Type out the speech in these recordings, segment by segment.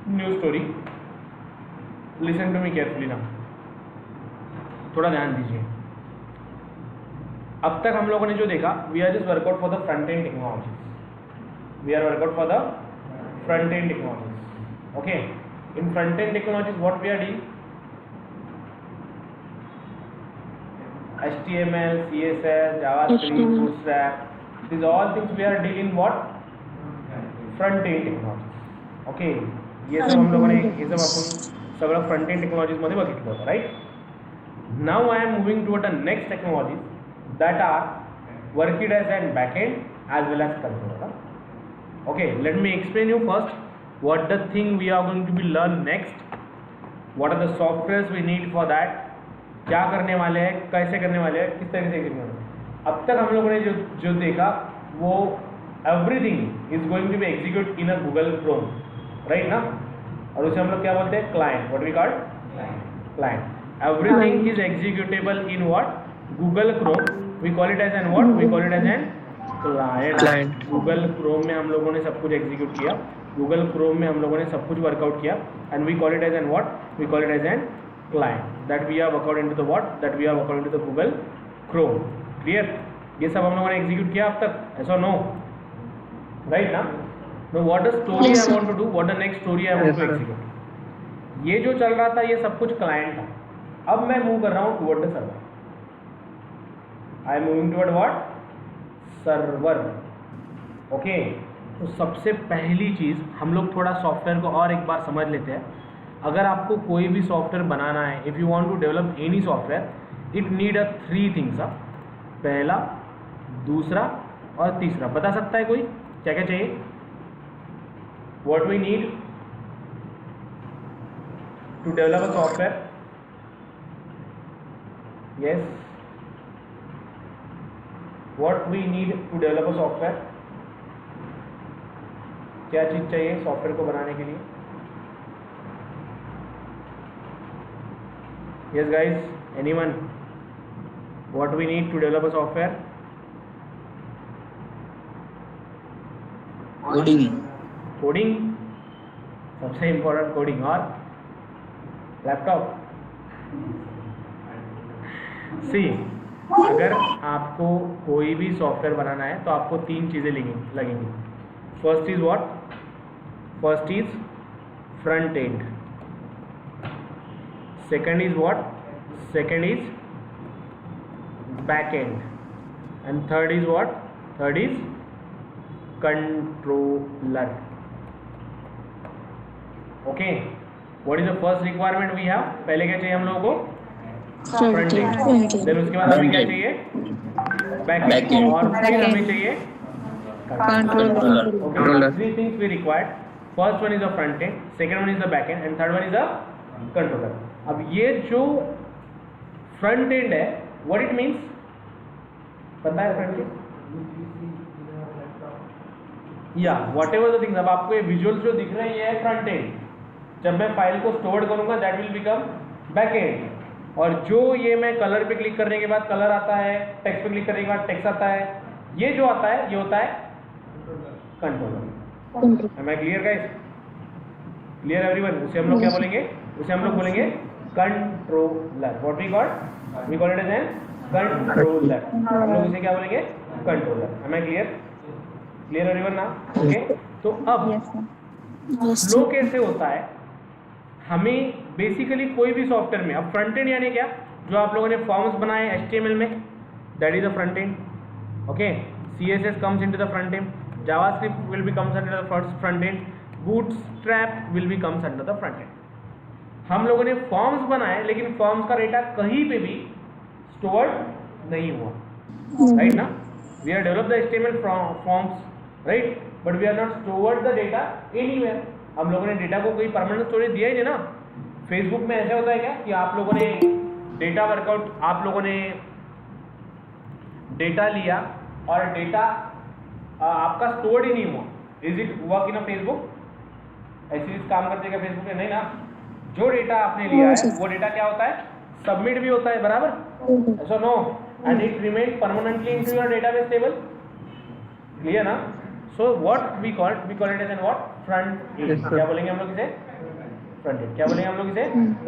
New story. Listen to me carefully ना, थोड़ा ध्यान दीजिए. अब तक हम लोगों ने जो देखा, we are just workout for the front end technologies. We are workout for the front end technologies. Okay, in front end technologies what we are doing? HTML, CSS, JavaScript, Bootstrap, these all things we are dealing what? Front end technologies. Okay, ये सब हम लोगों ने ये सब आपण सगळं front end technologies मध्ये बघितलं होतं, right? Now I am moving toward the next technologies that are worked as an backend as well as controller. Okay, let me explain you first what the thing we are going to be learn next. What are the softwares we need for that? क्या करने वाले हैं, कैसे करने वाले हैं, किस तरह से करने वाले हैं. अब तक हम लोगों ने जो देखा वो everything is going to be execute in a Google Chrome, right ना? और उसे हम लोग क्या बोलते हैं? Client. What we call client. Everything is executable in what? Google Chrome. We call it as an what? We call it as an client. Google Chrome में हम लोगों ने सब कुछ एग्जीक्यूट किया, गूगल क्रोम में हम लोगों ने सब कुछ वर्कआउट किया, and we call it as an what? We call it as an client that we are work out into the what? That we are work out into the Google Chrome. Clear? ये सब हम लोगों ने execute किया अब तक, ऐसा नो, राइट ना? No, what the story I want to do, what the next story I want to execute. ये जो चल रहा था ये सब कुछ क्लाइंट था. अब मैं मूव कर रहा हूँ toward the server. I am moving toward what? Server. Okay, तो सबसे पहली चीज हम लोग थोड़ा सॉफ्टवेयर को और एक बार समझ लेते हैं. अगर आपको कोई भी सॉफ्टवेयर बनाना है, if you want to develop any software, it need a 3 things. पहला, दूसरा और तीसरा. बता सकता है कोई क्या क्या चाहिए? What we need to develop a software? Yes, what we need to develop a software? क्या चीज़ चाहिए सॉफ्टवेयर को बनाने के लिए? Yes guys, anyone? What we need to develop a software? Coding. Coding, सबसे important coding. और लैपटॉप. सी, अगर आपको कोई भी सॉफ्टवेयर बनाना है तो आपको 3 चीज़ें लगेंगी. First is what? First is front end. Second is what? Second is back end, and third is what? Third is controller. Okay, what is the first requirement we have? पहले क्या चाहिए हम लोगों को? Front end. देन उसके बाद हमें क्या चाहिए? Back and. और फिर हमें चाहिए controller. Okay, 3 things we required. First one is the front end, second one is the back end, and third one is the controller. अब ये जो फ्रंट एंड है, व्हाट इट मीन्स पता है? फ्रंट एंड या वॉट एवर द थिंग्स. अब आपको ये विजुअल जो दिख रही है फ्रंट एंड, जब मैं फाइल को स्टोर करूंगा that will become back and. और जो ये मैं कलर पे क्लिक करने के बाद कलर आता है, टेक्स्ट पे क्लिक करने के बाद टेक्स्ट आता है, ये जो आता है ये होता है controller. Am I clear guys? Clear everyone? उसे हम लोग क्या बोलेंगे? उसे हम लोग बोलेंगे controller. What we call? We call it as an controller. हम लोग इसे क्या बोलेंगे? Controller. Am I clear? Clear everyone ना? ओके, तो अब फ्लो कैसे होता है? हमें बेसिकली कोई भी सॉफ्टवेयर में, अब फ्रंट एंड यानी क्या? जो आप लोगों ने फॉर्म्स बनाए HTML में, that is a front end. Okay, CSS comes into the front end, JavaScript will be comes under the front end, Bootstrap will be comes under the front end. हम लोगों ने फॉर्म्स बनाए, लेकिन forms का data कहीं पे भी stored नहीं हुआ, राइट ना? We are develop the HTML forms, right, but we are not stored the data anywhere. हम लोगों ने डेटा को कोई परमानेंट स्टोरेज दिया ही नहीं ना. फेसबुक में ऐसा होता है क्या कि आप लोगों ने डेटा वर्कआउट, आप लोगों ने डेटा लिया और डेटा आपका स्टोर्ड ही नहीं हुआ? Is it work in a Facebook? ऐसी चीज काम करते क्या फेसबुक में? नहीं ना. जो डेटा आपने लिया है वो डेटा क्या होता है? सबमिट भी होता है, बराबर? ऐसा no, and it remain permanently into your database table. Clear ना? So what we call it as an what front end. क्या बोलेंगे हम लोग इसे? Front end. क्या बोलेंगे हम लोग इसे?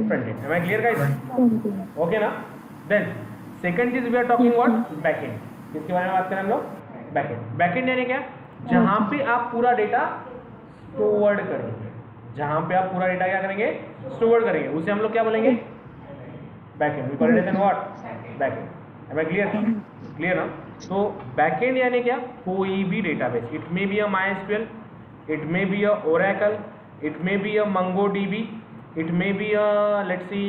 Front end. Am I clear guys? Okay ना. देन सेकंड चीज we are talking what? Back end. किसके बारे में बात करें हम लोग? Back and. बैक एंड यानी क्या? जहां पे आप पूरा डेटा स्टोर करेंगे. जहां पे आप पूरा डेटा क्या करेंगे? स्टोर करेंगे. उसे हम लोग क्या बोलेंगे? Back end. We call it as an what? Back end. Am I clear? Clear ना. तो बैक एंड यानी क्या? कोई भी database. It may be a MySQL, it may be a Oracle, it may be a MongoDB, it may be a let's see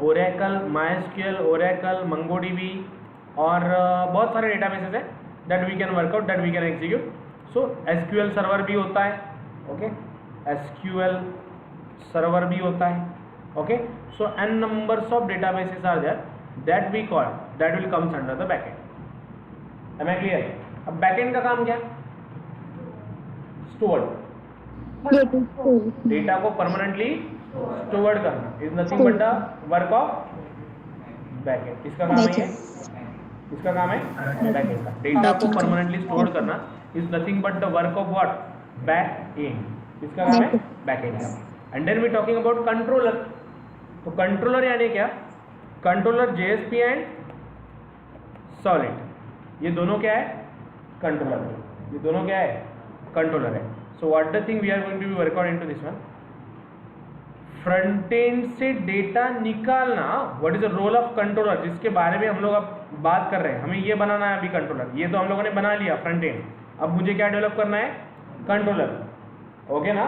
Oracle, MySQL, Oracle, MongoDB और बहुत सारे databases है that we can workout, that we can execute. So SQL server भी होता है. Okay, SQL server भी होता है. Okay, so n numbers of databases are there that we call, that will comes under the backend. Am I clear? अब backend का काम क्या? Stored. डेटा को परमानेंटली स्टोर्ड करना is nothing but the work of backend. किसका काम है ये? किसका काम है? बैकएंड का. डेटा को परमानेंटली स्टोर करना is nothing but the work of what? Backend. किसका काम है? बैकएंड का. And then we talking about controller. तो कंट्रोलर यानी क्या? कंट्रोलर JSP एंड सॉलिड, ये दोनों क्या है? कंट्रोलर. ये दोनों क्या है? कंट्रोलर है. So what the thing we are going to be work out into this one. Front end से डेटा निकालना. What is the role of controller, जिसके बारे में हम लोग अब बात कर रहे हैं. हमें ये बनाना है अभी कंट्रोलर. ये तो हम लोगों ने बना लिया फ्रंट एंड. अब मुझे क्या डेवलप करना है? कंट्रोलर. ओके ना.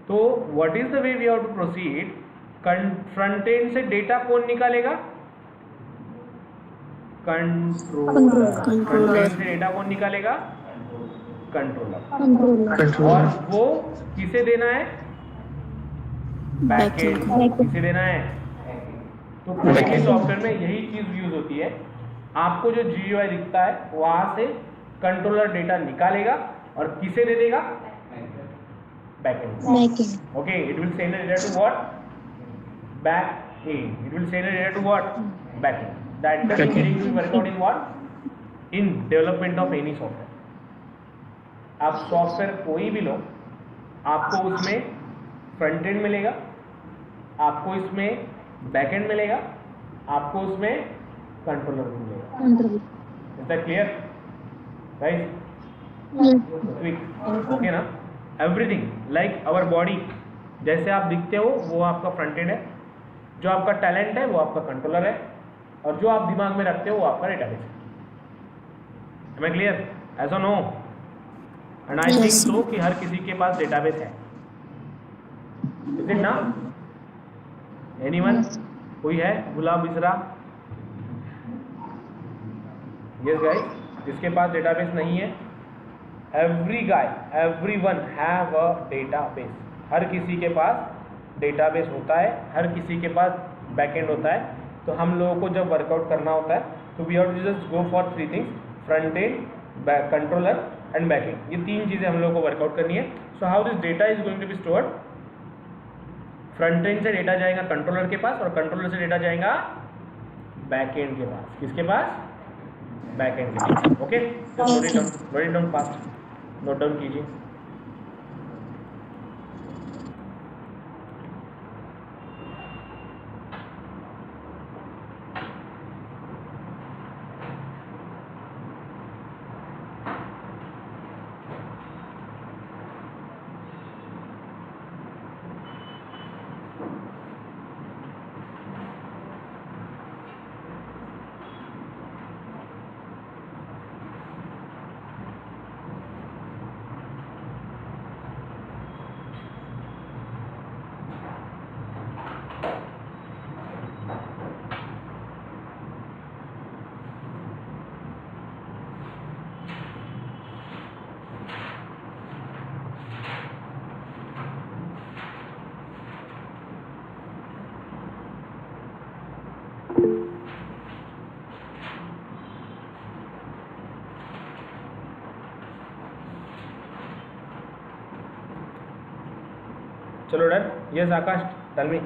तो what is the way we have to proceed? Front end से डेटा कौन निकालेगा? कंट्रोलर. फ्रंट एंड से डेटा कौन निकालेगा? कंट्रोलर. और वो किसे देना है? बैकएंड. किसे देना है? तो कोई भी सॉफ्टवेयर में यही चीज यूज होती है. आपको जो GUI दिखता है वहां से कंट्रोलर डेटा निकालेगा और किसे दे देगा? Backend. Okay, it will send the data to what? Backend. It will send the data to what? Backend. That is going to be worked out in what? In development of any software. आप software कोई भी लो, आपको उसमें front end मिलेगा, आपको इसमें backend मिलेगा, आपको उसमें कंट्रोलर मिलेगा. Is that clear? Right? Okay ना? Everything like our body, जैसे आप दिखते हो वो आपका फ्रंट एंड है. जो आपका टैलेंट है वो आपका कंट्रोलर है. और जो आप दिमाग में रखते हो वो आपका डेटाबेस है. Am I clear? ऐसा no? And I think so कि हर किसी के पास डेटाबेस है. इज इट ना? एनीवन? कोई है भूला बिसरा? यस गाइस, जिसके पास डेटाबेस नहीं है? Everyone have a database. हर किसी के पास डेटाबेस होता है, हर किसी के पास बैकएंड होता है. तो हम लोगों को जब वर्कआउट करना होता है तो we have to just go for 3 things: front end, controller and backend. ये 3 चीजें हम लोगों को वर्कआउट करनी है. So how this data is going to be stored? Front end से डेटा जाएगा कंट्रोलर के पास और कंट्रोलर से डेटा जाएगा बैकएंड के पास. किसके पास? बैकएंड के पास. Okay, note it down fast. Note down कीजिए. चलो done. Yes Akash, tell me.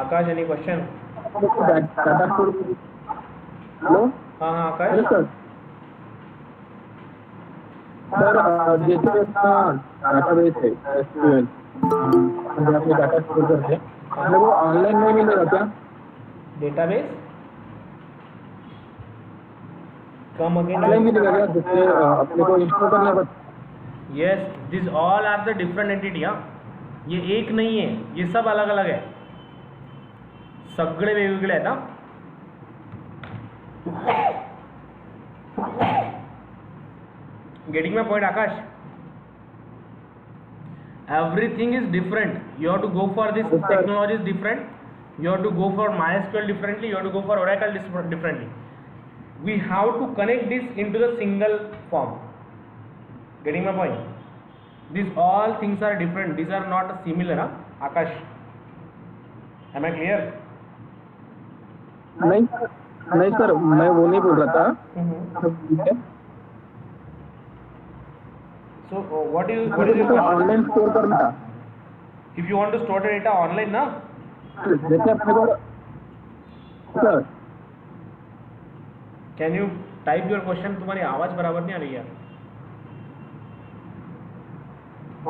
Akash, any question? Hello हाँ हाँ हेलो आकाश। सर सर जैसे अपना डाटाबेस है एसक्यूएल जहाँ पे डाटा स्टोर करते हैं हमें वो ऑनलाइन नहीं मिलेगा क्या? Database come again online your. मिलेगा क्या जिससे अपने को इंस्टॉल करना पड़ता? Yes this all are the different entity. हाँ ये एक नहीं है, ये सब अलग अलग है, सगळे वेगवेगळे आहेत. हा getting my point Akash? Everything is different. You have to go for this Yes, sir. technology is different. You have to go for MySQL differently. You have to go for Oracle differently. We have to connect this into the single form. Getting my point? These all things are different. These are not similar. Huh? Akash, am I clear? नहीं नहीं sir मैं वो नहीं बोल रहा था So what is मुझे your तो question? ऑनलाइन स्टोर करना था If you want to store the data online, ना जैसे अपने को sir can you type your question? तुम्हारी आवाज बराबर नहीं आ रही है.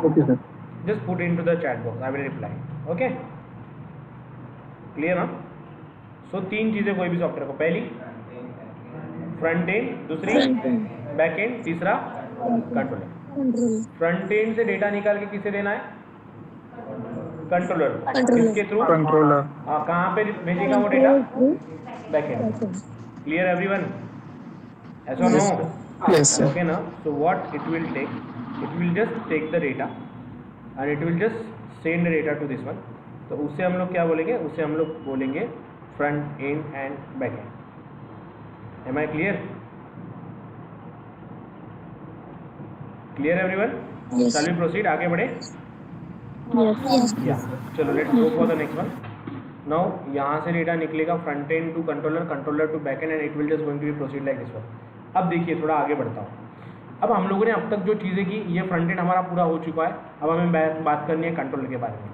Okay sir Just put into the chat box. I will reply. Okay? Clear ना? So तीन चीजें कोई भी सॉफ्टवेयर को, पहली फ्रंट एंड, दूसरी बैक एंड, तीसरा कंट्रोलर. फ्रंट एंड से डेटा निकाल के किसे देना है? कंट्रोलर. किसके थ्रू? कंट्रोलर कहाँ पे भेजेगा वो data? Back and. Clear everyone? ऐसा नो? यस सर Okay ना? So what it will take? It will just take the data and it will just send the data to this one. तो उससे हम लोग क्या बोलेंगे? उससे हम लोग बोलेंगे front end and back and. Am I clear? Clear everyone? Yes. Shall we proceed? आगे बढ़े? Yes. Yeah. चलो let's go for the next one. Now यहाँ से डेटा निकलेगा front end to controller, controller to back end, and it will just going to be proceed like this one. अब देखिए थोड़ा आगे बढ़ता हूँ. अब हम लोगों ने अब तक जो चीज़ें की, ये फ्रंट एंड हमारा पूरा हो चुका है. अब हमें बात करनी है कंट्रोलर के बारे में.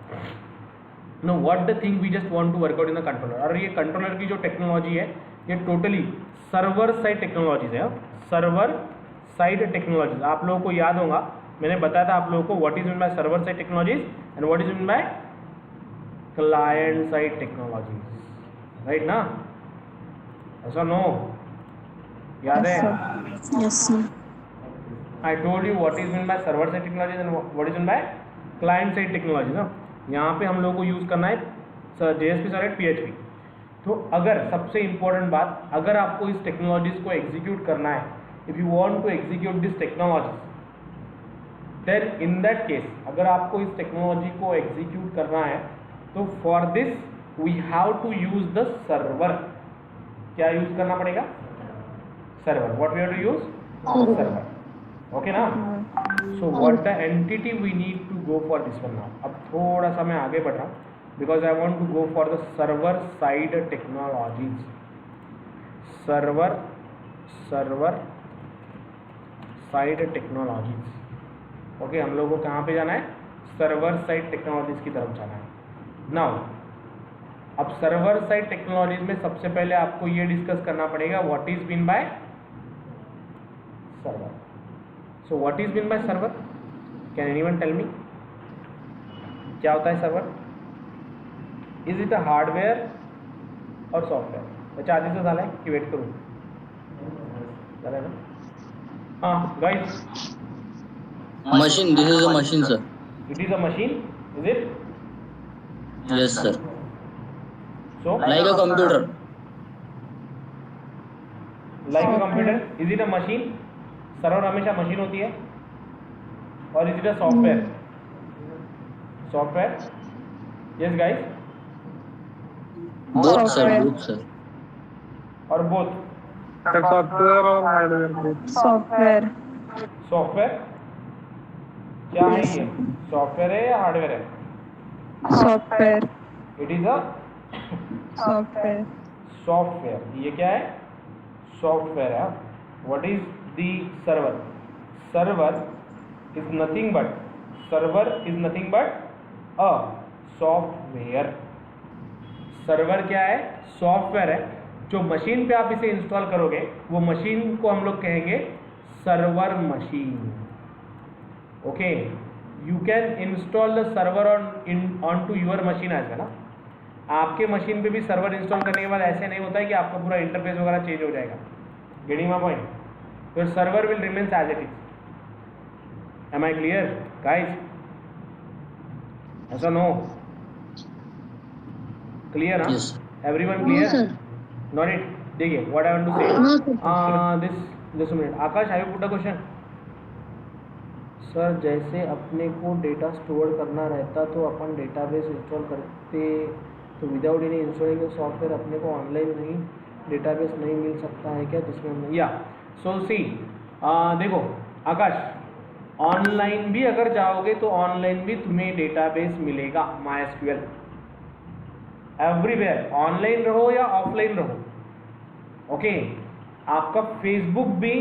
No what the thing we just want to workout in the controller. और ये कंट्रोलर की जो टेक्नोलॉजी है ये टोटली सर्वर साइड टेक्नोलॉजीज है. सर्वर साइड टेक्नोलॉजीज आप लोगों को याद होगा, मैंने बताया था आप लोगों को what is mean by server side technologies and what is mean by client side technologies. Right ना? ऐसा नो? याद है? Yes, sir. I told you what is meant by server side technologies and what is meant by client side technologies. ना यहाँ पे हम लोगों को यूज़ करना है JSP सर्वर PHP. तो अगर सबसे इम्पोर्टेंट बात, अगर आपको इस टेक्नोलॉजीज को एग्जीक्यूट करना है, if you want to execute this technologies, then in that case अगर आपको इस टेक्नोलॉजी को एग्जीक्यूट करना है तो for this we have to use the server. क्या यूज करना पड़ेगा? Server. What we have to use? Server. Okay ना? So what the entity we need to go for this one now. अब थोड़ा सा मैं आगे बढ़ रहा हूँ because I want to go for the server side technologies. Server side technologies. Okay हम लोगों को कहाँ पे जाना है? सर्वर साइड टेक्नोलॉजीज की तरफ जाना है. नाउ अब सर्वर साइड टेक्नोलॉजीज में सबसे पहले आपको ये डिस्कस करना पड़ेगा what is mean by server. So what is mean by server? Can anyone tell me क्या होता है server? Is it a hardware और सॉफ्टवेयर? अच्छा आधीचं झालंय की वेट करू? झालंय ना? हां guys, Machine. This is a machine, sir. it is a machine, is it? Yes, sir. So Like a computer. like a computer, is it a machine? Server हमेशा मशीन होती है. और is it a software? Software. Yes guys. Both, sir. Both, sir. और both. Software और hardware Software. Software क्या है ये? Software है या हार्डवेयर है? Software. It is a Software. Software. ये क्या है? सॉफ्टवेयर है. What is the server? Server is nothing but a software. Server क्या है? सॉफ्टवेयर है. जो मशीन पे आप इसे इंस्टॉल करोगे वो मशीन को हम लोग कहेंगे server machine. Okay, you can install the server on to your machine as well. आपके मशीन पे भी सर्वर इंस्टॉल करने के बाद ऐसे नहीं होता है कि आपका पूरा इंटरफेस वगैरह चेंज हो जाएगा। Getting my point? Your server will remains as it is. Am I clear guys? ऐसा नो? क्लियर? हाँ, Yes. Everyone No, clear? sir. Not it? देखिए what I want to No, say sir. This just minute. Akash, I put a question. Sir जैसे अपने को data store करना रहता तो अपन database install करते, तो विदाउट एनी इंस्टॉलिंग सॉफ्टवेयर अपने को ऑनलाइन नहीं डेटाबेस नहीं मिल सकता है क्या, जिसमें हम या सो सी देखो आकाश, ऑनलाइन भी अगर जाओगे तो ऑनलाइन भी तुम्हें डेटाबेस मिलेगा MySQL एवरीवेयर, ऑनलाइन रहो या ऑफलाइन रहो। ओके, आपका फेसबुक भी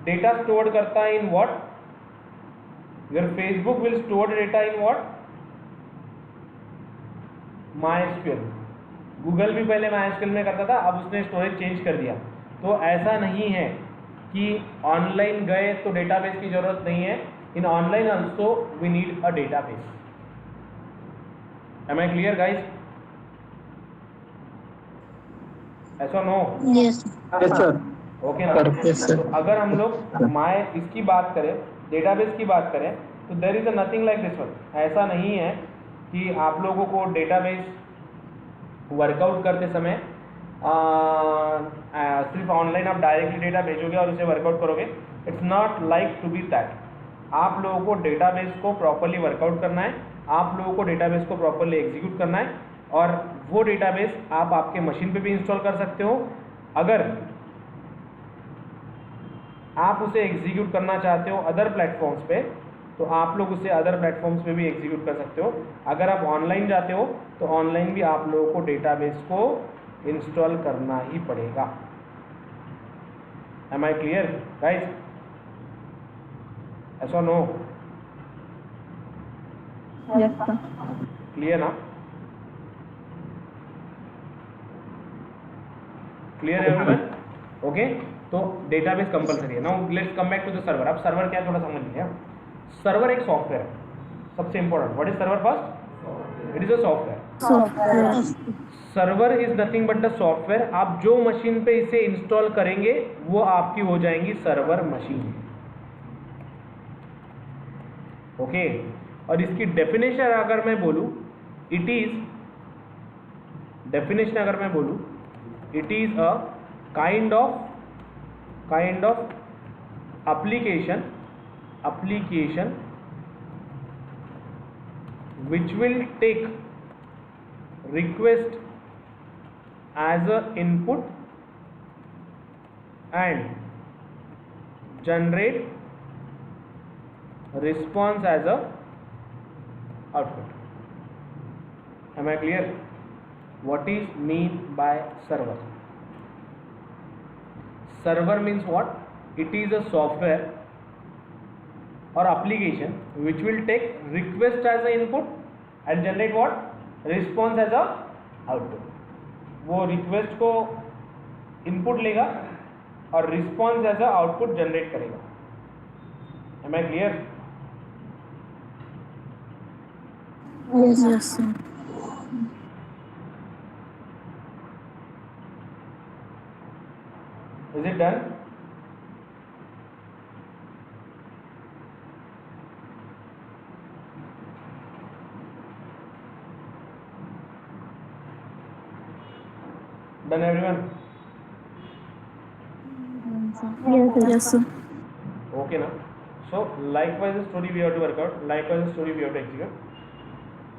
डेटा स्टोर करता है in what? Your Facebook will store data in what? MySQL। Google भी पहले MySQL में करता था, अब उसने स्टोरेज चेंज कर दिया। तो ऐसा नहीं है कि ऑनलाइन गए तो डेटाबेस की जरूरत नहीं है। In online also we need a database. Am I clear guys? ऐसा no? Yes. Yes sir. Okay ना? Yes, sir. तो अगर हम लोग इसकी बात करें, डेटाबेस की बात करें, तो there is a nothing like this one. ऐसा नहीं है कि आप लोगों को डेटाबेस वर्कआउट करते समय सिर्फ ऑनलाइन आप डायरेक्टली डेटा भेजोगे और उसे वर्कआउट करोगे। It's not like to be that. आप लोगों को डेटाबेस को प्रॉपर्ली वर्कआउट करना है, आप लोगों को डेटाबेस को प्रॉपर्ली एग्जीक्यूट करना है, और वो डेटाबेस आप आपके मशीन पे भी इंस्टॉल कर सकते हो। अगर आप उसे एग्जीक्यूट करना चाहते हो अदर प्लेटफॉर्म्स पे, तो आप लोग उसे अदर प्लेटफॉर्म्स पे भी एग्जीक्यूट कर सकते हो। अगर आप ऑनलाइन जाते हो तो ऑनलाइन भी आप लोगों को डेटाबेस को इंस्टॉल करना ही पड़ेगा। Am I clear guys? ऐसा नो? Yes, sir. क्लियर ना? Clear everyone? ओके, तो डेटाबेस कंपलसरी है। Now let's come back to the server. अब सर्वर क्या है थोड़ा समझ लीजिए। सर्वर एक सॉफ्टवेयर है, सबसे important. What is server? First, it is a software. Software. Server is nothing but the software. आप जो मशीन पे इसे इंस्टॉल करेंगे वो आपकी हो जाएंगी सर्वर मशीन। ओके, और इसकी डेफिनेशन अगर मैं बोलूं, इट इज डेफिनेशन अगर मैं बोलूं, it is a kind of application which will take request as a input and generate response as a output. Am I clear? What is mean by server? Server means what? It is a software or application which will take request as a input and generate what? Response as a output. वो request को input लेगा और response as a output generate करेगा। Am I clear? Yes, sir. Is it done? Done everyone? Yes, sir. Okay now. So likewise the story we have to work out, likewise the story we have to execute.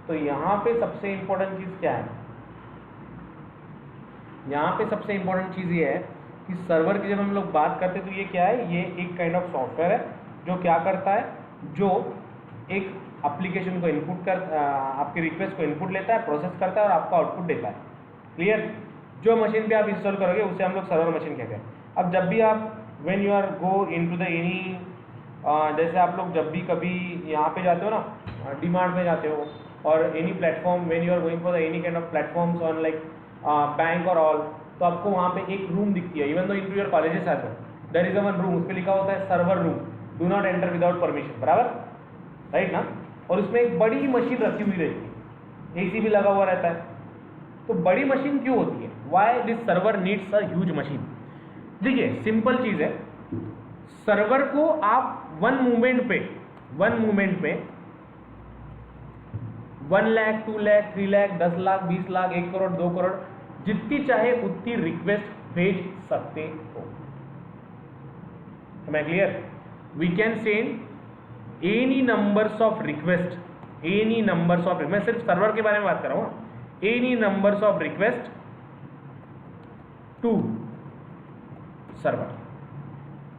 तो यहाँ पे सबसे important चीज़ क्या है? यहाँ पे सबसे important चीज़ ये है कि सर्वर की जब हम लोग बात करते हैं तो ये क्या है? ये एक काइंड ऑफ सॉफ्टवेयर है जो क्या करता है, जो एक एप्लीकेशन को इनपुट कर आपकी रिक्वेस्ट को इनपुट लेता है, प्रोसेस करता है और आपको आउटपुट देता है। क्लियर? जो मशीन पे आप इंस्टॉल करोगे उसे हम लोग सर्वर मशीन कहते हैं। अब जब भी आप when you are go into the any, जैसे आप लोग जब भी कभी यहाँ पे जाते हो ना, डीमार्ट में जाते हो और any platform, when you are going for the any kind of platforms on like bank और ऑल, तो आपको वहाँ पे एक रूम दिखती है, even though in your colleges as well there is one room, उस पर लिखा होता है server room, do not enter without permission, बराबर, राइट ना। और उसमें एक बड़ी मशीन रखी हुई रहती है, एसी भी लगा हुआ रहता है। तो बड़ी मशीन क्यों होती है? Why this server needs a huge machine? देखिए सिंपल चीज़ है, सर्वर को आप वन मूवमेंट पे 1 लाख 2 लाख 3 लाख 10 लाख 20 लाख 1 करोड़ 2 करोड़ जितनी चाहे उतनी रिक्वेस्ट भेज सकते हो। Am I clear? We can send any numbers of request, मैं सिर्फ सर्वर के बारे में बात कर रहा हूँ, any numbers of request to server.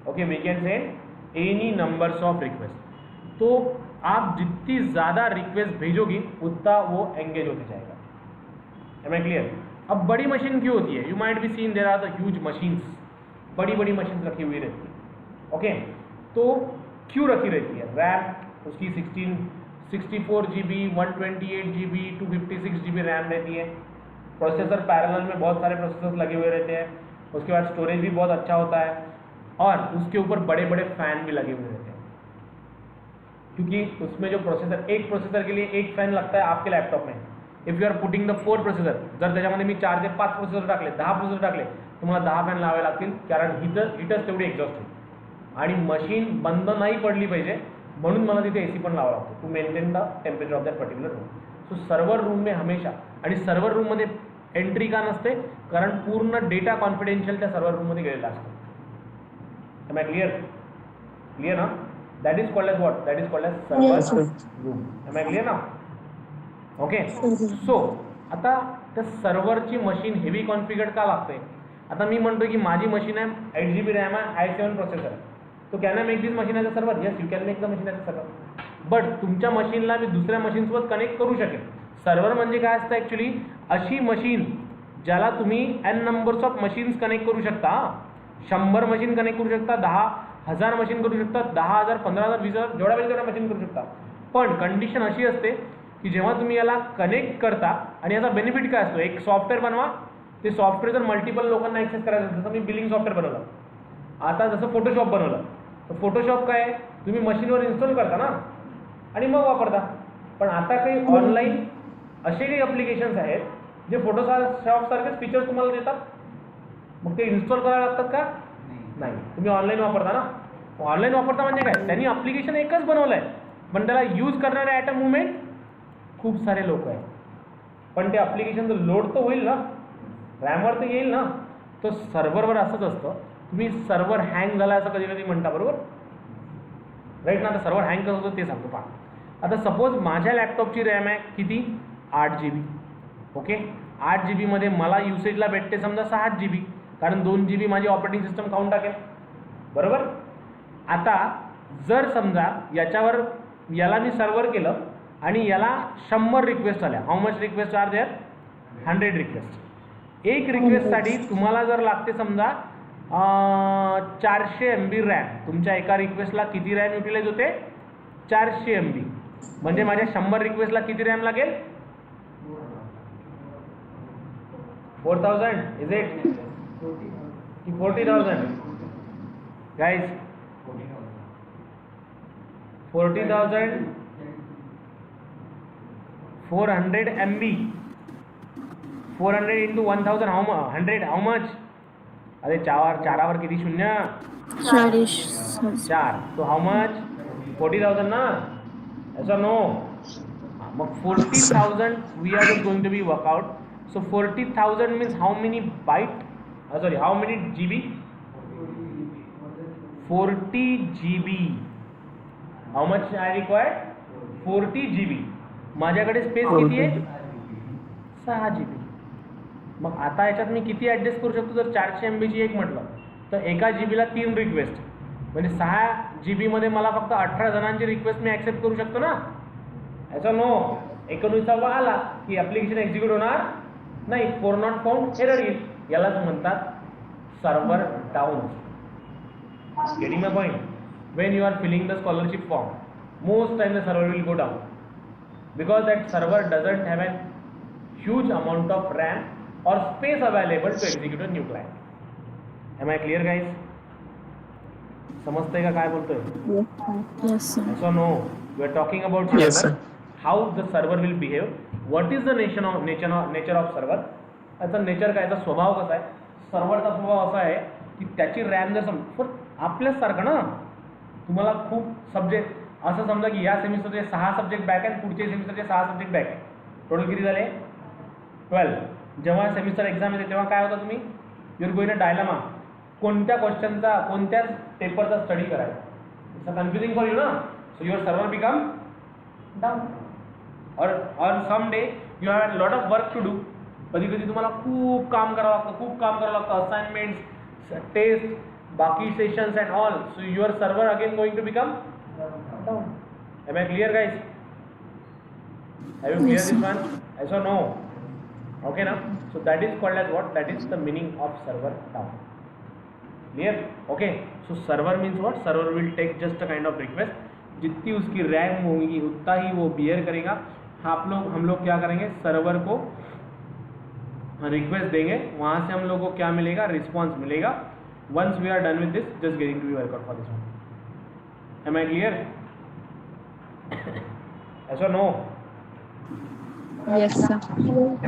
Okay, we can send any numbers of request. तो आप जितनी ज़्यादा रिक्वेस्ट भेजोगी उतना वो एंगेज होते जाएगा। Am I clear? अब बड़ी मशीन क्यों होती है? You might be seen there are the huge machines, बड़ी बड़ी मशीन रखी हुई रहती है। ओके, तो क्यों रखी रहती है? रैम उसकी 64 GB 128 GB 256 GB रैम रहती है। प्रोसेसर पैरेलल में बहुत सारे प्रोसेसर लगे हुए रहते हैं। उसके बाद स्टोरेज भी बहुत अच्छा होता है और उसके ऊपर बड़े बड़े फैन भी लगे हुए रहते हैं, क्योंकि उसमें जो प्रोसेसर, एक प्रोसेसर के लिए एक फॅन लगता है आपके लॅपटॉप में। If you are putting the 4 processor, जर त्याच्यामध्ये मी 4 ते 5 प्रोसेसर टाकले, 10 प्रोसेसर टाकले, तुम्हाला 10 फॅन लावावे लागतील, कारण हिटर्स तेवढी एक्झॉस्ट होईल आणि मशीन बंद नाही पडली पाहिजे, म्हणून मला तिथे एसी पण लावा लागतो to maintain the temperature of that particular room. So server room में हमेशा, आणि सर्वर रूममध्ये एंट्री का नसते? कारण पूर्ण डेटा कॉन्फिडेन्शियल त्या सर्वर रूममध्ये गेलेला असतो. Am I clear? क्लियर ना? That is called as what? That is called as server room. Am I clear ना? ओके. सो आता त्या सर्व्हरची मशीन हेवी कॉन्फिगर्ड का लागते? आता मी म्हणतो की माझी मशीन आहे 8 GB रॅम आहे, i7 प्रोसेसर आहे, तो can I make this machine as a server? Yes, you can make the machine as a server. But तुमच्या मशीनला मी दुसऱ्या मशीनसोबत कनेक्ट करू शकेन. सर्वर म्हणजे काय असतं ॲक्च्युली? अशी मशीन ज्याला तुम्ही n numbers of machines connect करू शकता. 100 मशीन कनेक्ट करू शकता, 10,000 मशीन करू शकता, 10,000 15,000 20,000 जेवढ्या पाहिजे तेवढ्या मशीन करू शकता. पण कंडिशन अशी असते की जेव्हा तुम्ही याला कनेक्ट करता, आणि याचा बेनिफिट काय असतो? एक सॉफ्टवेअर बनवा, ते सॉफ्टवेअर जर मल्टिपल लोकांना ॲक्सेस करायचं, जसं मी बिलिंग सॉफ्टवेअर बनवलं, आता जसं फोटोशॉप बनवलं, तर फोटोशॉप काय तुम्ही मशीनवर इन्स्टॉल करता ना आणि मग वापरता. पण आता काही ऑनलाईन असे काही ॲप्लिकेशन्स आहेत जे फोटोशॉप सारखेच फीचर्स तुम्हाला देतात, मग ते इन्स्टॉल करायला लागतात का? नाही, तुम्ही ऑनलाईन वापरता ना. ऑनलाईन वापरता म्हणजे काय? त्यांनी ॲप्लिकेशन एकच बनवलं आहे, पण त्याला यूज करणारे ॲट अ मुवमेंट खूप सारे लोक आहेत. पण ते ॲप्लिकेशनचं लोड तर होईल ना, रॅमवर तर येईल ना. तर सर्व्हरवर असंच असतं. तुम्ही सर्व्हर हँग झाला असं कधी कधी म्हणता, बरोबर, राईट ना? आता सर्व्हर हँग कसं होतं ते सांगतो पहा. आता सपोज माझ्या लॅपटॉपची रॅम आहे किती? 8 GB. ओके, 8 GB मध्ये मला युसेजला भेटते समजा 6 GB, कारण 2 GB माझी ऑपरेटिंग सिस्टम खाऊन टाकेल, बरोबर. आता जर समजा याच्यावर याला मी सर्व्हर केलं आणि याला 100 रिक्वेस्ट आल्या. How much request are there? 100 request. एक रिक्वेस्टसाठी तुम्हाला जर लागते समजा 400 MB रॅम, तुमच्या एका रिक्वेस्टला किती रॅम युटिलाइज होते? 400 MB. म्हणजे माझ्या 100 रिक्वेस्टला किती रॅम लागेल? 4000. Is it? 40,000 guys? 40,000 400 MB. 400 into 1000 how much? 100 how much? अरे चारावर किती शून्य? 4. तो हाऊ मच? 40,000 ना? ऐसा नो. मग 40,000 we are just going to be workout. So 40,000 means how many byte? Sorry, how many GB? 40 GB. How much I required? 40 GB. माझ्याकडे space किती आहे? 6 GB. मग आता याच्यात मी किती ॲडजस्ट करू शकतो? जर 400 MBची एक म्हटलं तर एका GBला 3 रिक्वेस्ट, म्हणजे 6 GB मध्ये मला फक्त 18 जणांची रिक्वेस्ट मी ॲक्सेप्ट करू शकतो ना. याचा नो. 19वा आला की ॲप्लिकेशन एक्झिक्यूट होणार नाही, फॉर नॉट फाउंड एरर येईल. यालाच म्हणतात server down. Getting my point? When you are filling the scholarship form, most time the server will go down because that server doesn't have a huge amount of RAM or space available to execute a new client. Am I clear guys? समजतंय का काय बोलतोय? Yes, sir. So no, we are talking about Yes, server. sir. How the server will behave. What is the nature of server? याचा nature काय, याचा स्वभाव कसा आहे? सर्व्हरचा स्वभाव असा आहे की त्याची रॅम जर आपल्यासारखं ना, तुम्हाला खूप सब्जेक्ट असं समजा की या सेमिस्टरचे 6 सब्जेक्ट बॅक आहेत, पुढच्या सेमिस्टरचे 6 सब्जेक्ट बॅक आहे, टोटल किती झाले? 12. जेव्हा सेमिस्टर एक्झाम येते तेव्हा काय होतं, तुम्ही युअर गोइंग अ डायलेमा, कोणत्या क्वेश्चनचा कोणत्याच पेपरचा स्टडी करायचा. इट्स कन्फ्युजिंग फॉर यू ना. So your server become down और some day you have lot of work to do. कधी कधी तुम्हाला खूप काम करावं लागतं, असाइनमेंट्स, टेस्ट, बाकी sessions and all. So your server again going to become down. Am I clear guys? Have you clear this one? Yes or no? Okay now. So that is called as what? That is the meaning of server down. Clear? Okay. So server means what? Server will take just a kind of request. जितनी उसकी RAM होगी उतना ही वो beer करेगा. हम लोग क्या करेंगे, सर्वर को रिक्वेस्ट देंगे, वहाँ से हम लोग को क्या मिलेगा, रिस्पॉन्स मिलेगा. Once we are done with this, just getting to be workout for this one. Am I clear? Yes or no? Yes, sir.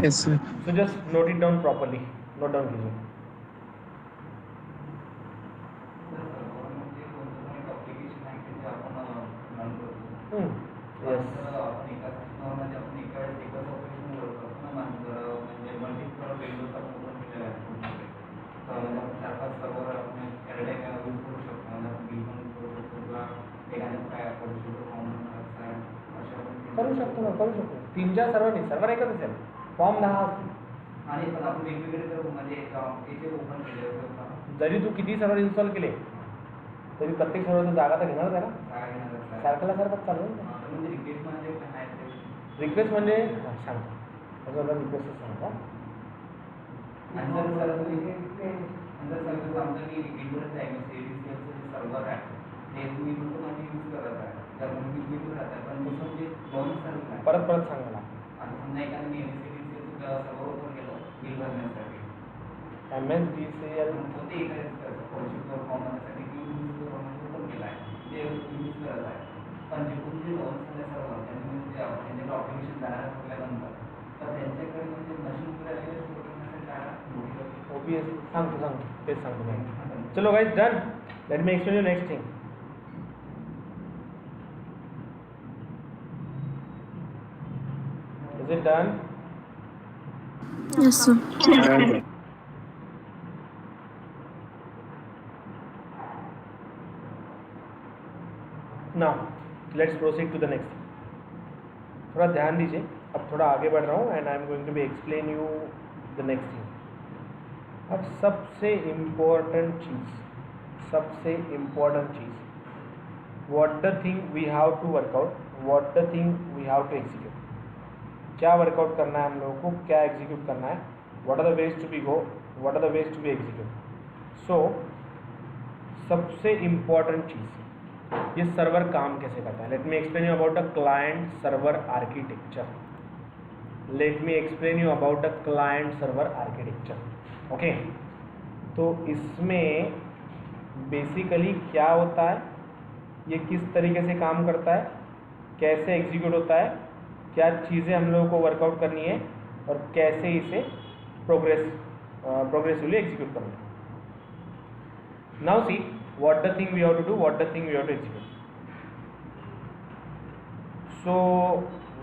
Yes, sir. So just note it down properly. Note down कीजिए. Yes. करू शकतो ना, करू शकतो. 3-4 server नाही, server एकच असेल, form 10 असतील. आणि पण आपण वेगवेगळे सर्व म्हणजे याचे ओपन केले होते. जरी तू किती सर्वर इन्स्टॉल केले तरी प्रत्येक सर्वरची जागा तर घेणारच आहे ना. सारखं चालू म्हणजे रिक्वेस्ट म्हणजे काय ते? रिक्वेस्ट म्हणजे सांगतो, त्याच्यावर रिक्वेस्ट सांगतो. आमचं आमचं की रिक्वेस्ट आहे सीडीसीएलचं सर्व्हर आहे ते तुम्ही फक्त म्हणजे यूज करत आहे, त्यामुळे मी राहत आहे. पण तसं म्हणजे दोन सर्व्हर आहे. परत सांगा मला. आता समजा एखादं मी सीडीसीएलचं सर्व्हर ओपन केलं बिल भरण्यासाठी, MSDCL कोणते एखाद्या फॉर्म भरण्यासाठी ओपन केला आहे, ते यूज करत आहे. पण जे कोणते लोन सर्व्हर त्यांनी म्हणजे त्यांच्याकडे ऑटोमेशन जाणार ठरल्यानंतर तर त्यांच्याकडे म्हणजे मशीन OBS सांगतो तेच सांगतो मी. चलो guys, done. Let me explain you next thing. Is it done? Yes, sir. Now let's proceed to the next thing. थोड़ा ध्यान दीजिए, अब थोड़ा आगे बढ़ रहा हूँ and I am going to be explain you the next thing. अब सबसे इम्पोर्टेंट चीज़, what the thing we have to work out, what the thing we have to execute. क्या वर्कआउट करना है हम लोगों को, क्या एग्जीक्यूट करना है, what are the ways to be go, what are the ways to be execute. So सबसे इम्पॉर्टेंट चीज़, ये सर्वर काम कैसे करता है. Let me explain you about the client server architecture. Okay. तो इसमें बेसिकली क्या होता है, ये किस तरीके से काम करता है, कैसे एग्जीक्यूट होता है, क्या चीज़ें हम लोगों को वर्कआउट करनी है और कैसे इसे प्रोग्रेसिवली एग्जीक्यूट करना है. Now see what the thing we have to do, what the thing we have to execute. So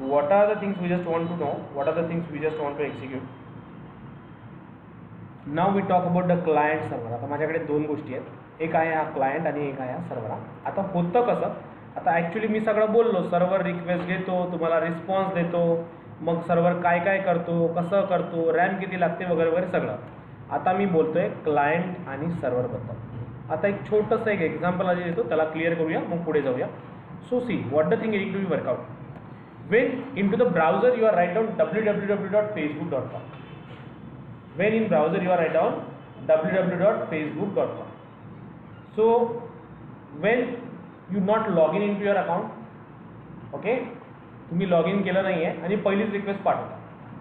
what are the things we just want to know, what are the things we just want to execute. Now we talk about the client server. आता माझ्याकडे 2 गोष्टी आहेत, एक आहे हा client आणि एक आहे हा सर्व्हर. आता होतं कसं, आता ॲक्च्युली मी सगळं बोललो, सर्व्हर रिक्वेस्ट घेतो, तुम्हाला रिस्पॉन्स देतो, मग सर्व्हर काय करतो, कसं करतो, रॅम किती लागते वगैरे वगैरे सगळं. आता मी बोलतोय क्लायंट आणि सर्व्हरबद्दल. आता एक छोटंसं एक एक्झाम्पल आधी देतो, त्याला क्लिअर करूया, मग पुढे जाऊया. So see what the thing is to be work out. When in to the browser you are write down www.facebook.com. when in browser you are write down www.facebook.com. so when you not log in into your account, okay, तुम्ही log in केलं नाही आहे आणि पहिलीच request पाठवता,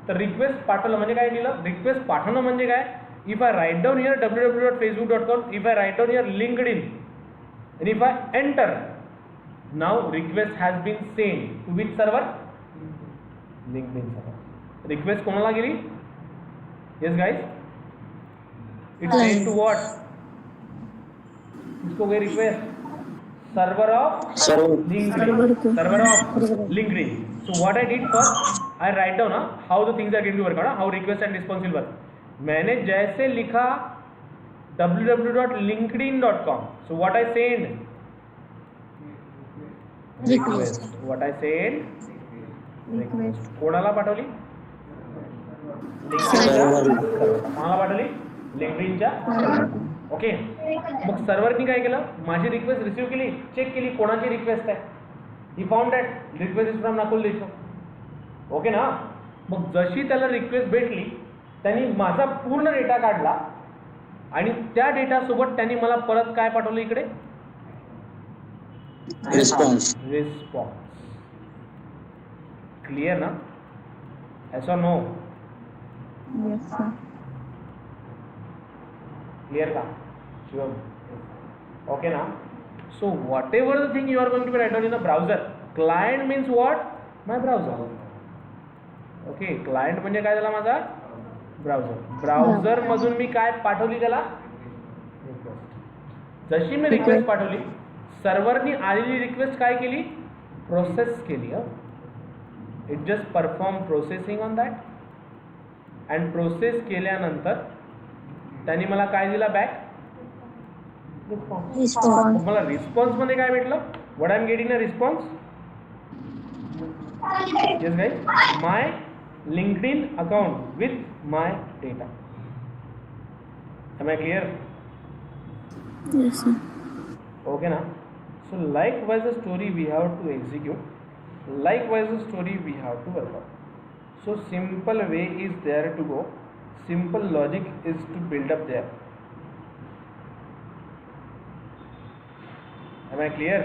तर request पाठवलं म्हणजे काय लिहिलं, रिक्वेस्ट पाठवणं म्हणजे काय, if I write down here www.facebook.com, if I write down here LinkedIn, and if I enter, now request has been sent to which server? LinkedIn server. Request कोणाला गेली? Yes guys, it's sent to what? किसको गई request? Server of LinkedIn. Server of LinkedIn. So what I did first, I write down how the things are going to work out, how request and response will work. मैंने जैसे लिखा www.linkedin.com, so what I said? Request. What I said? Request. कोणाला पाठवली? कोणाला पाठवली? लिंक्डइनच्या. Okay, मग सर्व्हरनी काय केलं, माझी रिक्वेस्ट रिसीव्ह केली, चेक केली कोणाची रिक्वेस्ट आहे, he found that request is from Nakul Deshmukh. Okay ना. मग जशी त्याला रिक्वेस्ट भेटली त्यांनी माझा पूर्ण डेटा काढला आणि त्या डेटासोबत त्यांनी मला परत काय पाठवलं इकडे, रिस्पॉन्स. क्लियर ना? yes or no? Yes, sir. Clear का शिवम? ओके ना. So whatever the thing you are going to be write down in a browser, client means what, my browser. Okay, client म्हणजे काय झाला माझा browser. Browser मधून मी काय पाठवली त्याला, रिक्वेस्ट. जशी मी रिक्वेस्ट पाठवली, सर्व्हरनी आलेली रिक्वेस्ट काय केली, प्रोसेस केली. It just perform processing on that, and process केल्यानंतर त्यांनी मला काय दिला बॅक, रिस्पॉन्स. मला रिस्पॉन्स मध्ये काय भेटलं, what I am getting a response, yes guys, my LinkedIn account with my data. Am I clear? Yes, sir. Okay na. So likewise the story we have to execute, likewise the story we have to work out. So simple way is there to go, simple logic is to build up there. Am I clear?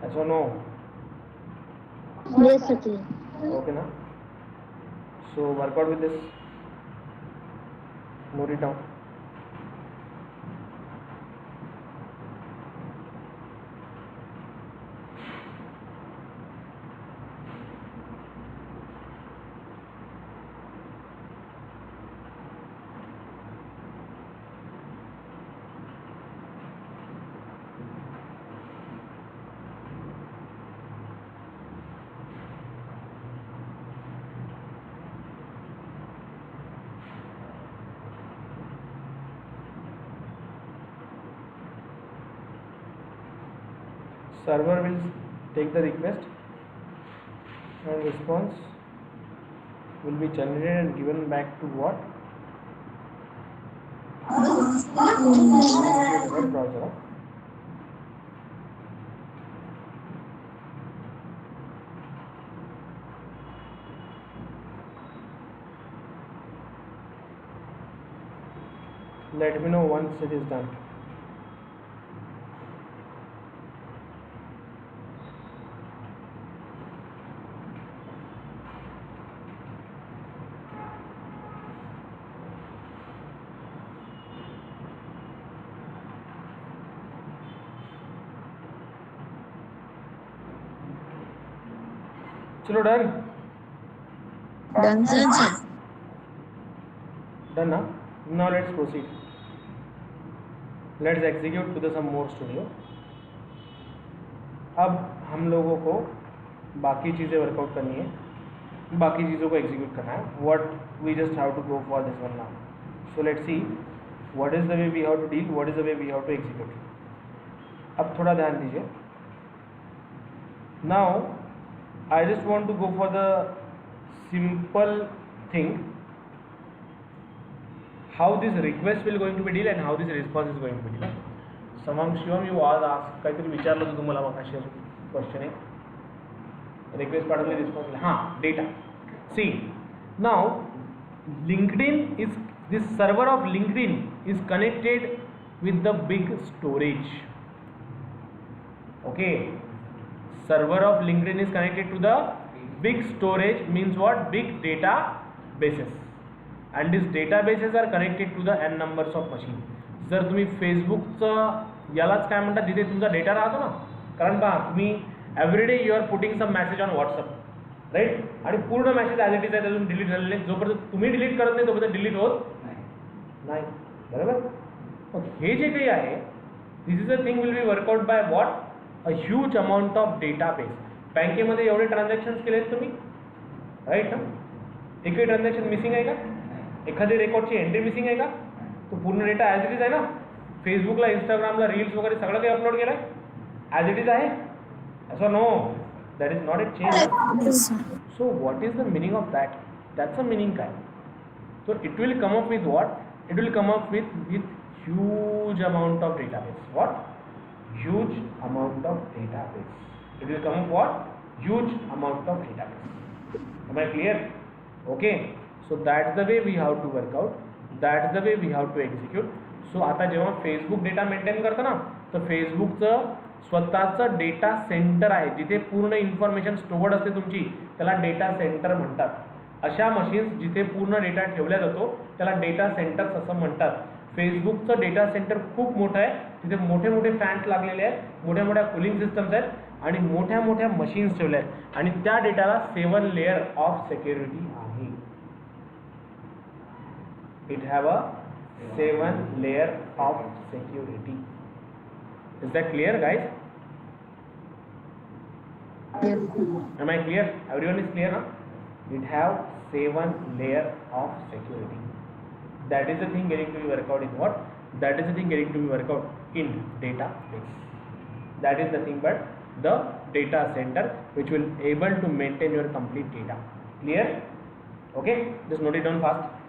Yes or no? Yes, sir. Okay na. So work out with this, note it down. Server will take the request and response will be generated and given back to what? Web browser. Let me know once it is done. चलो done. Done, sir. Done now. Now let's proceed. Let's execute to the some more studio. अब हम लोगों को बाकी चीज़ें workout करनी है, बाकी चीज़ों को एग्जीक्यूट करना है. What we just have to go for this one now. So let's see what is the way we have to deal, what is the way we have to execute. अब थोड़ा ध्यान दीजिए. Now I just want to go for the simple thing, how this request will going to be deal and how this response is going to be deal. Samam Shivam, you आज काहीतरी विचारलं होतं तुम्हाला मगाशी क्वेश्चन आहे, request पाठवली, response. हां, data. See now LinkedIn is, this server of LinkedIn is connected with the big storage. Okay, server of LinkedIn is connected to the big storage, means what? Big databases, and these databases are connected to the n numbers of machine. जर तुम्ही फेसबुकचं यालाच काय म्हणतात, जिथे तुमचा data राहतो ना, कारण पहा तुम्ही everyday you are putting some message on WhatsApp, right, आणि पूर्ण मेसेज ॲज इट इज आहे त्यातून डिलीट झालेले, जोपर्यंत तुम्ही डिलीट करत नाही तोपर्यंत डिलीट होत नाही, बरोबर. मग हे जे काही आहे, this is a thing will be workout by what? A huge amount of database. बँकेमध्ये एवढे ट्रान्झॅक्शन्स केलेत तुम्ही, राईट ना, एकही ट्रान्झॅक्शन मिसिंग आहे का? एखादी रेकॉर्डची एंट्री मिसिंग आहे का? तो पूर्ण डेटा ॲज इट इज आहे ना. फेसबुकला, इंस्टाग्रामला रील्स वगैरे सगळं काही अपलोड केलं आहे, ॲज इट इज आहे, असं नो, that is not a change. Yes, sir. So what is the meaning of that? त्याचं मिनिंग काय? So it will come up with what? It will come up with huge amount of database. What? Huge amount of database. It will come up what? Huge amount of database. Am I clear? Okay. So that's the way we have to work out. That's the way we have to execute. So आता जेव्हा Facebook data maintain करतं ना, तर फेसबुकचं स्वतःचं data centre आहे, जिथे पूर्ण information stored असते तुमची, त्याला डेटा सेंटर म्हणतात. अशा मशीन्स जिथे पूर्ण डेटा ठेवला जातो त्याला डेटा सेंटर्स असं म्हणतात. फेसबुकचं डेटा सेंटर खूप मोठं आहे, तिथे मोठे मोठे फॅन्स लागलेले आहेत, मोठ्या मोठ्या कूलिंग सिस्टम्स आहेत आणि मोठ्या मोठ्या मशीन्स ठेवल्या आहेत, आणि त्या डेटाला 7 लेअर ऑफ सिक्युरिटी आहे. It have a 7 layer of security. Is that clear guys? Yes, sir. Am I clear? Everyone is clear now? It have 7 layer of security. That is the thing getting to be worked out in what? That is the thing getting to be worked out in database. That is the thing, but the data center which will able to maintain your complete data. Clear? Okay, just note it down fast.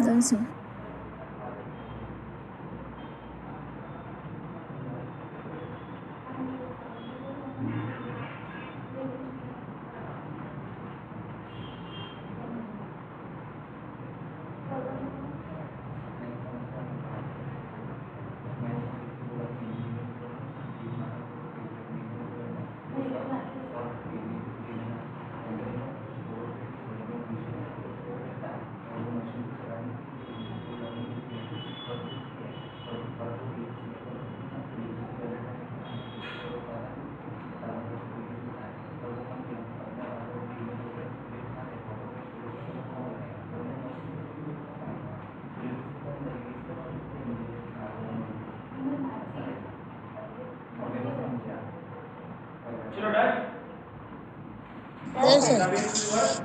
Done, sir. Chalo done. Yes, sir.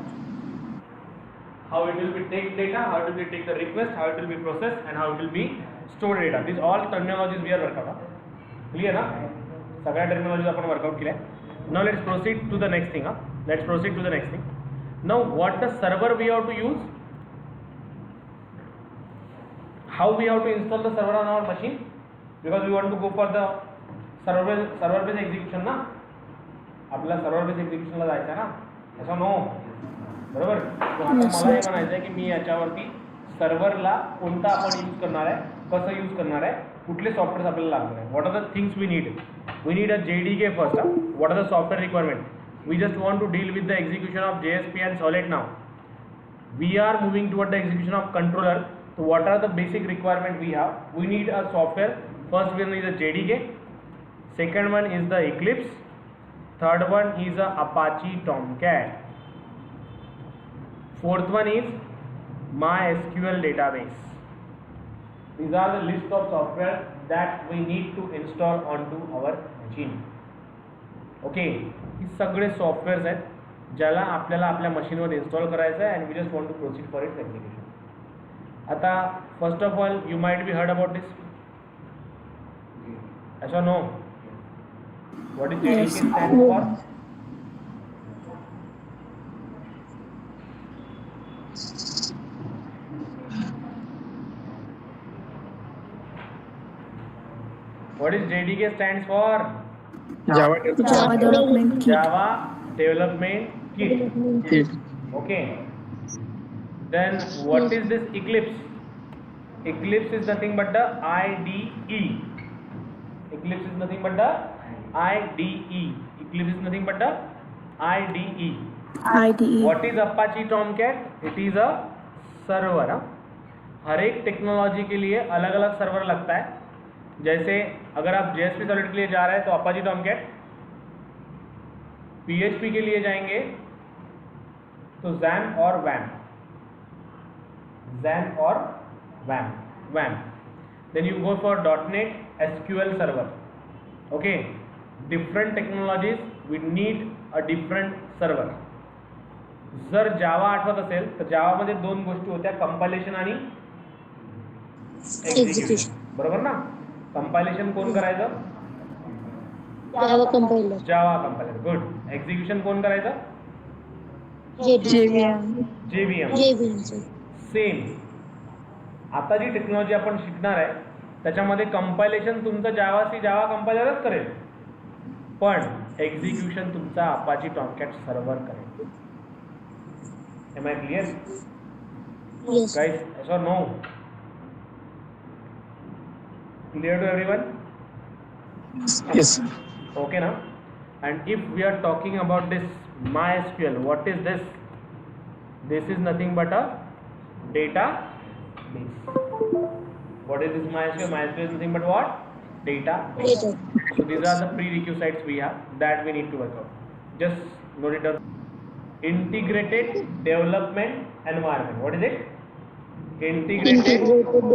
How it will be take data, how it will be take the request, how it will be processed, and how it will be store data. These all terminologies we are working on. Clear ना? सगळ्या terminologies आपण workout केल्या. Now let's proceed to the next thing. Let's proceed to the next thing. Now what the server we have to use? How we have to install the server on our machine? Because we want to go for the server based execution ना. आपल्याला server base एक्झिक्युशनला जायचं आहे ना, असं no, बरोबर. आता मला हे म्हणायचं आहे की मी याच्यावरती सर्व्हरला कोणता आपण यूज करणार आहे, कसं यूज करणार आहे, कुठले सॉफ्टवेअर्स आपल्याला लागणार आहे, what are the things we need. We need a JDK first. What are the software requirement? We just want to deal with the execution of JSP and Solid now. We are moving toward the execution of controller. So what are the basic requirement we have? We need a software. First one is a JDK. Second one is the Eclipse. Third one is a Apache Tomcat. Fourth one is MySQL database. These are the list of software that we need to install onto our machine. Okay, ही सगळे softwares आहेत ज्याला आपल्याला आपल्या मशीनवर install करायचं आहे and we just want to proceed for its execution. आता first of all you might be heard about this. ऐसा know what is JDK stand for? What is JDK stands for? Java Java Development Kit. Java Development Kit. Kit. Okay. Then what is this Eclipse? Eclipse is nothing but the IDE. Eclipse is nothing but the IDE. Eclipse is nothing but the IDE. IDE. What is Apache Tomcat? It is a server. हर एक technology के लिए अलग अलग server लगता है. जैसे अगर आप JSP सर्वर के लिए जा रहे हैं तो Apache Tomcat, PHP के लिए जाएंगे तो XAMPP और WAMP. Then you go for .NET SQL server. Okay, different technologies we need a different server. जर जावा आठवत असेल तर जावामध्ये दोन गोष्टी होत्या, कंपायलेशन आणि एक्झिक्युशन. बरोबर ना? कंपायलेशन कोण करायचं? Java compiler. Java compiler. Good. Execution कोण करायचं? JVM. सेम. आता जी टेक्नॉलॉजी आपण शिकणार आहे त्याच्यामध्ये कंपायलेशन तुमचं जावा कंपायलरच करेल, पण एक्झिक्युशन तुमचा अपाची टॉमकॅट सर्व्हर करेल. Am I clear Yes. Guys? Yes और नो? Clear to everyone? Yes. Okay now. And if we are talking about this MySQL, what is this? This is nothing but a database. What is this MySQL? MySQL is nothing but what? Database. Data. So these are the prerequisites we have that we need to work out. Just note it down. Integrated development environment. What is it? Integrated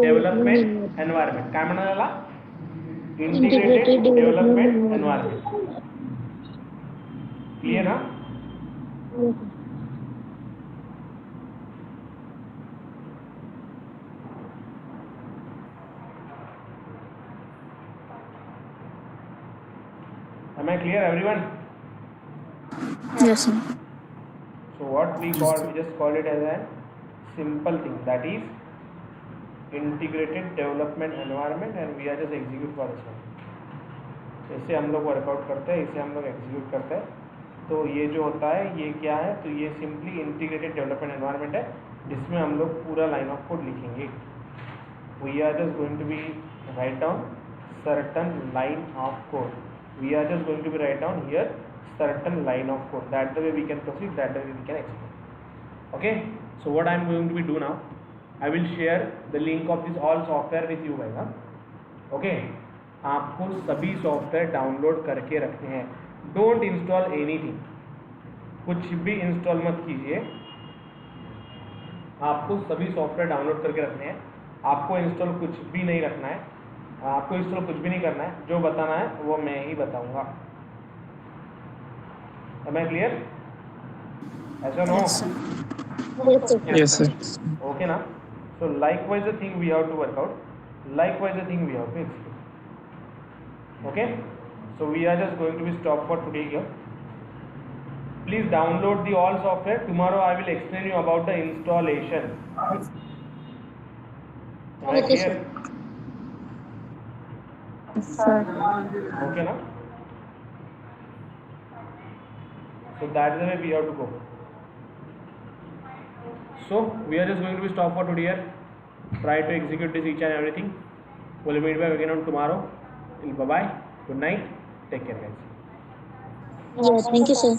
development environment. काय म्हणाला याला? Integrated development environment. Clear ना? Am I clear, everyone? Yes, sir. So what we just call it as a simple thing, that is integrated development environment, and we are just execute for this one. इसे हम लोग workout करते हैं, इसे हम लोग execute करते हैं. तो ये जो होता है ये क्या है? तो ये सिंपली इंटीग्रेटेड डेवलपमेंट एनवायरनमेंट है जिसमें हम लोग पूरा लाइन ऑफ कोड लिखेंगे. We are just going to be write down certain line of code. We are just going to be write down here certain line of code. That the way we can proceed, that the way we can execute. Okay, so what I am going to be do now, I will share the link of this all software with you guys. Okay, आपको सभी software download करके रखने हैं. Don't install anything. कुछ भी install मत कीजिए. आपको सभी सॉफ्टवेयर डाउनलोड करके रखने हैं. आपको इंस्टॉल कुछ भी नहीं रखना है. आपको इंस्टॉल कुछ भी नहीं करना है. जो बताना है वो मैं ही बताऊंगा. Am I clear? Yes or no? Yes, sir. Yes, sir. Yes, sir. Okay now. So likewise the thing we have to work out. Likewise the thing we have to execute. Okay. So we are just going to be stop for today here. Please download the all software. Tomorrow I will explain you about the installation. Am I Okay, clear? Yes, sir. Okay now. So that's the way we have to go. So we are just going to be stop for today here. Try to execute this each and everything. We'll meet back again on tomorrow. Bye bye. Good night. Take care, guys. Yeah, thank you, sir.